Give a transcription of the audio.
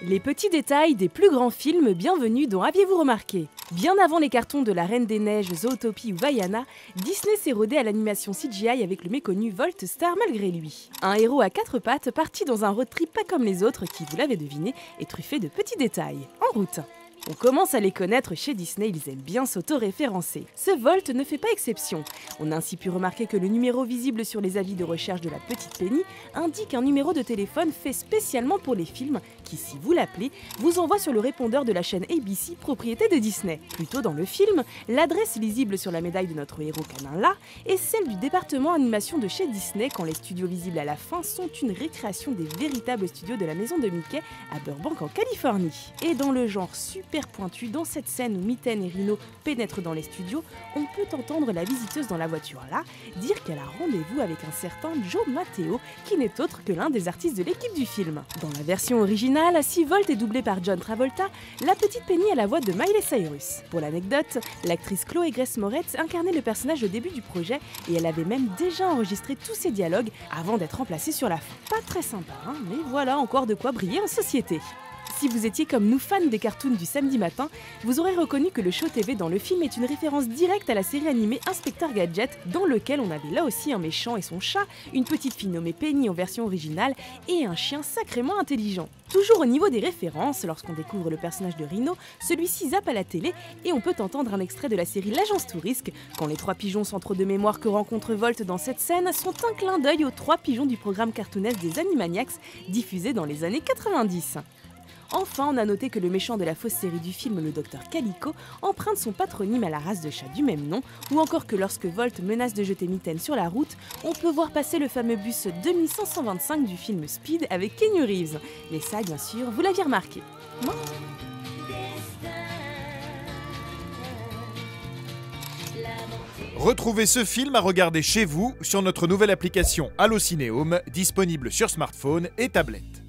Les petits détails des plus grands films, bienvenue dans Aviez-vous remarqué? Bien avant les cartons de La Reine des Neiges, Zootopie ou Vaiana, Disney s'est rodé à l'animation CGI avec le méconnu Volt Star malgré lui. Un héros à quatre pattes parti dans un road trip pas comme les autres qui, vous l'avez deviné, est truffé de petits détails. En route! On commence à les connaître chez Disney, ils aiment bien s'auto-référencer. Ce Volt ne fait pas exception. On a ainsi pu remarquer que le numéro visible sur les avis de recherche de la petite Penny indique un numéro de téléphone fait spécialement pour les films qui, si vous l'appelez, vous envoie sur le répondeur de la chaîne ABC, propriété de Disney. Plus tôt dans le film, l'adresse lisible sur la médaille de notre héros canin là est celle du département animation de chez Disney quand les studios visibles à la fin sont une récréation des véritables studios de la maison de Mickey à Burbank en Californie. Et dans le genre super pointu, dans cette scène où Mitten et Rhino pénètrent dans les studios, on peut entendre la visiteuse dans la voiture là dire qu'elle a rendez-vous avec un certain Joe Mateo, qui n'est autre que l'un des artistes de l'équipe du film. Dans la version originale, si Volt est doublé par John Travolta, la petite Penny a la voix de Miley Cyrus. Pour l'anecdote, l'actrice Chloé Grace Moretz incarnait le personnage au début du projet et elle avait même déjà enregistré tous ses dialogues avant d'être remplacée sur la fin. Pas très sympa, hein, mais voilà encore de quoi briller en société. Si vous étiez comme nous fans des cartoons du samedi matin, vous aurez reconnu que le show TV dans le film est une référence directe à la série animée Inspecteur Gadget, dans lequel on avait là aussi un méchant et son chat, une petite fille nommée Penny en version originale et un chien sacrément intelligent. Toujours au niveau des références, lorsqu'on découvre le personnage de Rhino, celui-ci zappe à la télé et on peut entendre un extrait de la série L'Agence Tourisque, quand les trois pigeons sans trop de mémoire que rencontre Volt dans cette scène sont un clin d'œil aux trois pigeons du programme cartoonesque des Animaniacs, diffusé dans les années 90. Enfin, on a noté que le méchant de la fausse série du film, le Dr Calico, emprunte son patronyme à la race de chat du même nom, ou encore que lorsque Volt menace de jeter Mitten sur la route, on peut voir passer le fameux bus 2525 du film Speed avec Keanu Reeves. Mais ça, bien sûr, vous l'aviez remarqué. Non ? Retrouvez ce film à regarder chez vous sur notre nouvelle application Allocinéhome, disponible sur smartphone et tablette.